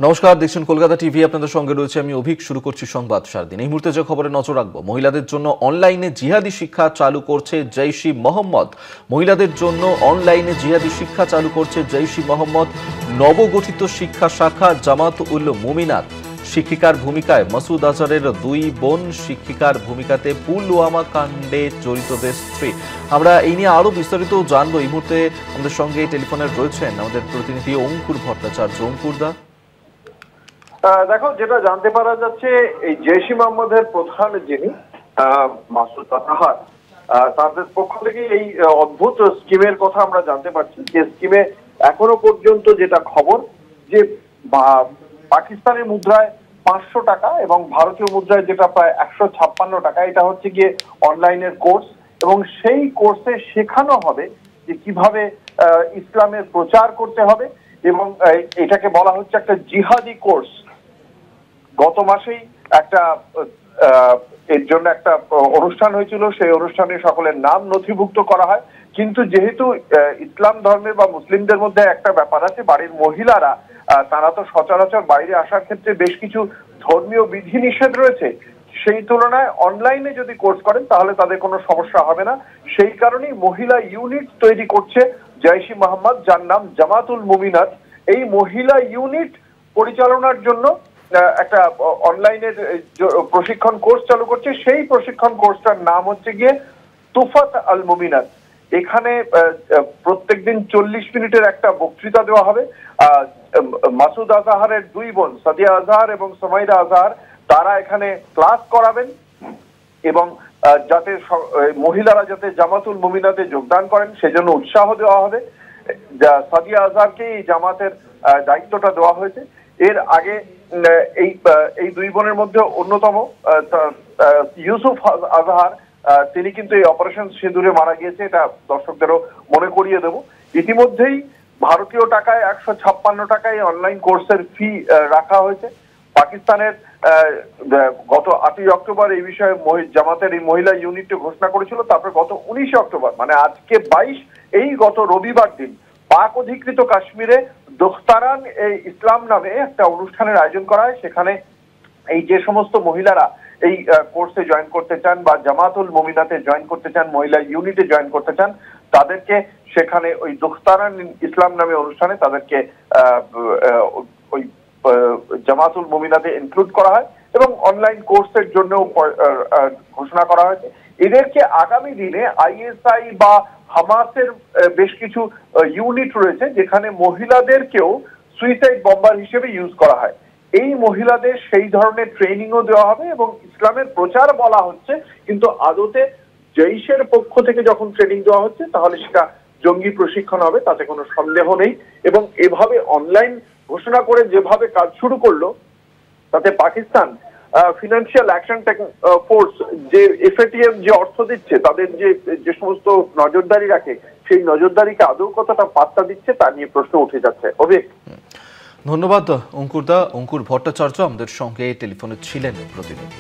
নমস্কার, দেখছেন কলকাতা টিভি। আপনাদের সঙ্গে রয়েছে আমি অভিক। শুরু করছি সংবাদ সারাদিন। এই মুহূর্তে যে খবরে নজর রাখবো, মহিলাদের জন্য অনলাইনে জিহাদি শিক্ষা চালু করছে জৈশ-ই মোহাম্মদ। মহিলাদের জন্য অনলাইনে জিহাদি শিক্ষা চালু করছে জৈশ-ই মোহাম্মদ। নবগঠিত শিক্ষা শাখা জামাত-উল মুমিনাত। শিক্ষিকার ভূমিকায় মাসুদ আজহারের দুই বোন, শিক্ষিকার ভূমিকাতে পুলওয়ামা কাণ্ডে জড়িতদের স্ত্রী। আমরা এই নিয়ে আরো বিস্তারিত জানবো। এই মুহূর্তে আমাদের সঙ্গে টেলিফোনে রয়েছেন আমাদের প্রতিনিধি অঙ্কুর ভট্টাচার্য। অঙ্কুরদা, দেখো, যেটা জানতে পারা যাচ্ছে, এই জৈশ-ই মোহাম্মদের প্রধান যিনি মাসুদ আজহার, তাদের পক্ষ থেকে এই অদ্ভুত স্কিমের কথা আমরা জানতে পারছি। যে স্কিমে এখনো পর্যন্ত যেটা খবর, যে পাকিস্তানের মুদ্রায় 500 টাকা এবং ভারতীয় মুদ্রায় যেটা প্রায় 156 টাকা, এটা হচ্ছে গিয়ে অনলাইনের কোর্স। এবং সেই কোর্সে শেখানো হবে যে কিভাবে ইসলামের প্রচার করতে হবে, এবং এটাকে বলা হচ্ছে একটা জিহাদি কোর্স। গত মাসেই একটা এর জন্য একটা অনুষ্ঠান হয়েছিল, সেই অনুষ্ঠানে সকলের নাম নথিভুক্ত করা হয়। কিন্তু যেহেতু ইসলাম ধর্মের বা মুসলিমদের মধ্যে একটা ব্যাপার আছে, বাড়ির মহিলারা তারা তো সচরাচর বাইরে আসার ক্ষেত্রে বেশ কিছু ধর্মীয় বিধিনিষেধ রয়েছে। সেই তুলনায় অনলাইনে যদি কোর্স করেন তাহলে তাদের কোনো সমস্যা হবে না। সেই কারণেই মহিলা ইউনিট তৈরি করছে জৈশ-ই মোহাম্মদ, যার নাম জামাতুল মুমিনাত। এই মহিলা ইউনিট পরিচালনার জন্য একটা অনলাইনের প্রশিক্ষণ কোর্স চালু করছে। সেই প্রশিক্ষণ কোর্সটার নাম হচ্ছে গিয়ে তুফাত আল মুমিনাত। এখানে প্রত্যেকদিন 40 মিনিটের একটা বক্তৃতা দেওয়া হবে। মাসুদ আজহারের দুই বোন সাদিয়া আজহার এবং সুমাইরা আজহার, তারা এখানে ক্লাস করাবেন, এবং যাতে মহিলারা যাতে জামাতুল মুমিনাতে যোগদান করেন সেজন্য উৎসাহ দেওয়া হবে। সাদিয়া আজহারকে এই জামাতের দায়িত্বটা দেওয়া হয়েছে। এর আগে এই দুই বোনের মধ্যে অন্যতম ইউসুফ আজহার, তিনি কিন্তু এই অপারেশন সিঁদুরে মারা গিয়েছে, এটা দর্শকদেরও মনে করিয়ে দেব। ইতিমধ্যেই ভারতীয় টাকায় 156 টাকায় অনলাইন কোর্সের ফি রাখা হয়েছে। পাকিস্তানের গত 8ই অক্টোবর এই বিষয়ে জামাতের এই মহিলা ইউনিটটি ঘোষণা করেছিল। তারপরে গত 19 অক্টোবর, মানে আজকে 22, এই গত রবিবার দিন পাক অধিকৃত কাশ্মীরে দোখতারান ইসলাম নামে একটা অনুষ্ঠানের আয়োজন করা হয়। সেখানে এই যে সমস্ত মহিলারা এই কোর্সে জয়েন করতে চান বা জামাতুল মুমিনাতে জয়েন করতে চান, মহিলা ইউনিটে জয়েন করতে চান, তাদেরকে সেখানে ওই দোখতারান ইসলাম নামে অনুষ্ঠানে তাদেরকে ওই জামাতুল মুমিনাতে ইনক্লুড করা হয় এবং অনলাইন কোর্সের জন্য ঘোষণা করা হয়েছে। এদেরকে আগামী দিনে আইএসআই বা হামাসের বেশ কিছু ইউনিট রয়েছে যেখানে মহিলাদেরকেও সুইসাইড বম্বার হিসেবে ইউজ করা হয়। এই মহিলাদের সেই ধরনের ট্রেনিংও দেওয়া হবে এবং ইসলামের প্রচার বলা হচ্ছে, কিন্তু আদতে জৈশের পক্ষ থেকে যখন ট্রেনিং দেওয়া হচ্ছে তাহলে সেটা জঙ্গি প্রশিক্ষণ হবে, তাতে কোনো সন্দেহ নেই। এবং এভাবে অনলাইন ঘোষণা করে যেভাবে কাজ শুরু করলো, তাতে পাকিস্তান ফিনান্সিয়াল অ্যাকশন ফোর্স যে এফএটিএফ যে অর্থ দিচ্ছে, তাদের যে সমস্ত নজরদারি রাখে, সেই নজরদারিকে আদৌ কতটা পাত্তা দিচ্ছে তা নিয়ে প্রশ্ন উঠে যাচ্ছে। অভিক, ধন্যবাদ অঙ্কুরদা। অঙ্কুর ভট্টাচার্য আমাদের সঙ্গে টেলিফোনে ছিলেন প্রতিনিধি।